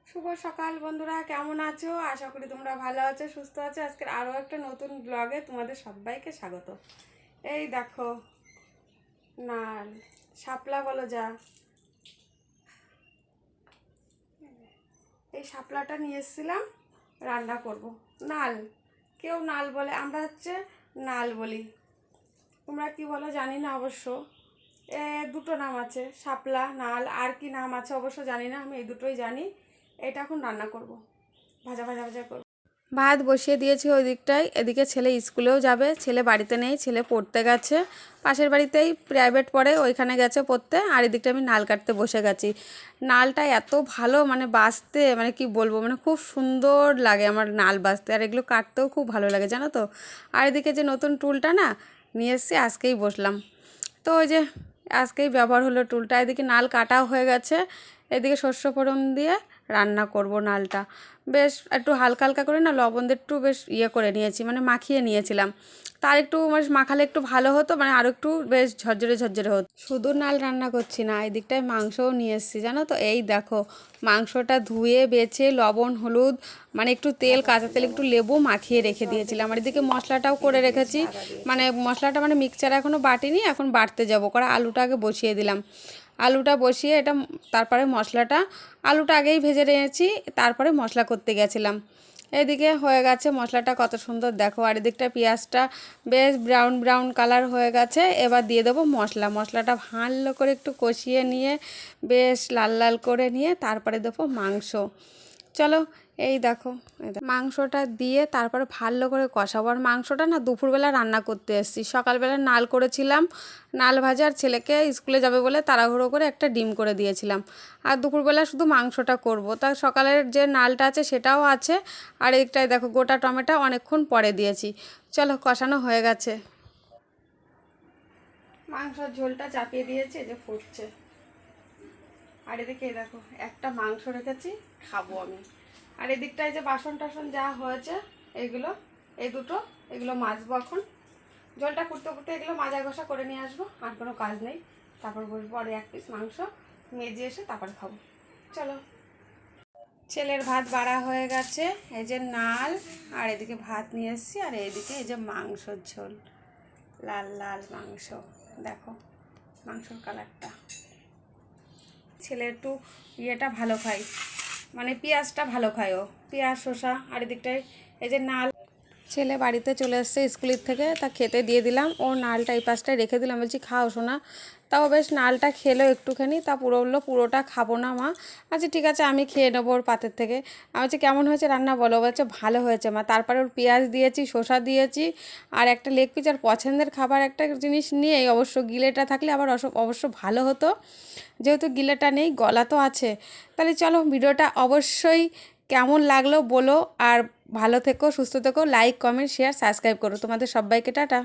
শুভ সকাল বন্ধুরা, কেমন আছো? আশা করি তোমরা ভালো আছো, সুস্থ আছো। আজকের আরও একটা নতুন ব্লগে তোমাদের সবাইকে স্বাগত। এই দেখো, নাল শাপলা বলো যা, এই শাপলাটা নিয়ে এসেছিলাম, রান্না করব। নাল, কেউ নাল বলে, আমরা হচ্ছে নাল বলি। তোমরা কি বলো জানি না অবশ্য। দুটো নাম আছে, শাপলা, নাল, আর কি নাম আছে অবশ্য জানি না, আমি এই দুটোই জানি। এটা এখন রান্না করব, ভাজা ভাজা ভাজা করব। ভাত বসিয়ে দিয়েছি ওই দিকটায়। এদিকে ছেলে স্কুলেও যাবে, ছেলে বাড়িতে নেই, ছেলে পড়তে গেছে পাশের বাড়িতেই, প্রাইভেট পড়ে, ওইখানে গেছে পড়তে। আর এদিকটা আমি নাল কাটতে বসে গেছি। নালটা এত ভালো মানে বাজতে, মানে কি বলবো, মানে খুব সুন্দর লাগে আমার নাল বাজতে, আর এগুলো কাটতেও খুব ভালো লাগে জানো তো। আর এদিকে যে নতুন টুলটা না নিয়ে এসেছি, আজকেই বসলাম, তো ওই যে আজকেই ব্যবহার হলো টুলটা। এদিকে নাল কাটাও হয়ে গেছে, এদিকে শস্য ফোড়ন দিয়ে রান্না করব নালটা। বেশ একটু হালকা হালকা করে না লবণ দিয়ে একটু বেশ করে নিয়েছি, মানে মাখিয়ে নিয়েছিলাম। তার একটু মানে মাখালে একটু ভালো হতো, মানে আরও একটু বেশ ঝরঝরে ঝরঝরে হতো। শুধু নাল রান্না করছি না, এই দিকটায় মাংসও নিয়ে এসেছি জানো তো। এই দেখো, মাংসটা ধুয়ে বেছে লবণ হলুদ মানে একটু তেল, কাঁচা তেল, একটু লেবু মাখিয়ে রেখে দিয়েছিলাম। আর এদিকে মশলাটাও করে রেখেছি, মানে মশলাটা মানে মিক্সচার এখনও বাটিনি, এখন বাটতে যাবো। করে আলুটা আগে বসিয়ে দিলাম। আলুটা বসিয়ে এটা তারপরে মশলাটা, আলুটা আগেই ভেজে নিয়েছি, তারপরে মশলা করতে গেছিলাম। এদিকে হয়ে গেছে মশলাটা কত সুন্দর দেখো। আর এদিকটা পেঁয়াজটা বেশ ব্রাউন ব্রাউন কালার হয়ে গেছে। এবার দিয়ে দেবো মশলাটা ভালো করে একটু কষিয়ে নিয়ে বেশ লাল লাল করে নিয়ে তারপরে দেবো মাংস। চলো, এই দেখো মাংসটা দিয়ে তারপরে ভালো করে কষাবো। আর মাংসটা না দুপুরবেলা রান্না করতে এসেছি, সকালবেলা নাল করেছিলাম, নাল ভাজা, আর ছেলেকে স্কুলে যাবে বলে তাড়াহুড়ো করে একটা ডিম করে দিয়েছিলাম। আর দুপুরবেলা শুধু মাংসটা করব, তার সকালের যে নালটা আছে সেটাও আছে। আর এইটাই দেখো গোটা টমেটো অনেকক্ষণ পরে দিয়েছি। চলো, কষানো হয়ে গেছে, মাংসর ঝোলটা চাপিয়ে দিয়েছে, যে ফুটছে। আর এদিকে দেখো একটা মাংস রেখেছি, খাবো আমি। আর এদিকটায় যে বাসন টাসন যা হয়েছে এইগুলো, এই দুটো, এগুলো মাজবো এখন। জলটা করতে করতে এগুলো মাজা ঘষা করে নিয়ে আসবো, আর কোনো কাজ নেই। তারপর বসবো আর এক পিস মাংস মেজে এসে তারপর খাবো। চলো, ছেলের ভাত বাড়া হয়ে গেছে, এই যে নাল, আর এদিকে ভাত নিয়ে এসেছি, আর এইদিকে এই যে মাংসর ঝোল, লাল লাল মাংস। দেখো মাংসর কালারটা। ছেলে একটু ইয়েটা ভালো খায়, মানে পেঁয়াজটা ভালো খায় ও, পেঁয়াজ শসা। আর এদিকটায় এই যে নাল, ছেলে বাড়িতে চলে এসছে স্কুলের থেকে, তা খেতে দিয়ে দিলাম। ও নালটা এই পাশটায় রেখে দিলাম, বলছি খাও শোনা। তাও বেশ নালটা খেলো একটুখানি, তা পুরো বললো পুরোটা খাবো না মা। আচ্ছা ঠিক আছে, আমি খেয়ে নেবো ওর পাতের থেকে। আমি বলছি কেমন হয়েছে রান্না বলো, বলছে ভালো হয়েছে মা। তারপরে ওর পেঁয়াজ দিয়েছি, শসা দিয়েছি, আর একটা লেগ পিস, আর পছন্দের খাবার একটা জিনিস নিয়ে, অবশ্য গিলেটা থাকলে আবার অবশ্য ভালো হতো, যেহেতু গিলেটা নেই, গলা তো আছে। তাহলে চলো, ভিডিওটা অবশ্যই কেমন লাগলো বলো, আর ভালো থেকো, সুস্থ থেকো, লাইক কমেন্ট শেয়ার সাবস্ক্রাইব করো। তোমাদের সবাইকে টাটা।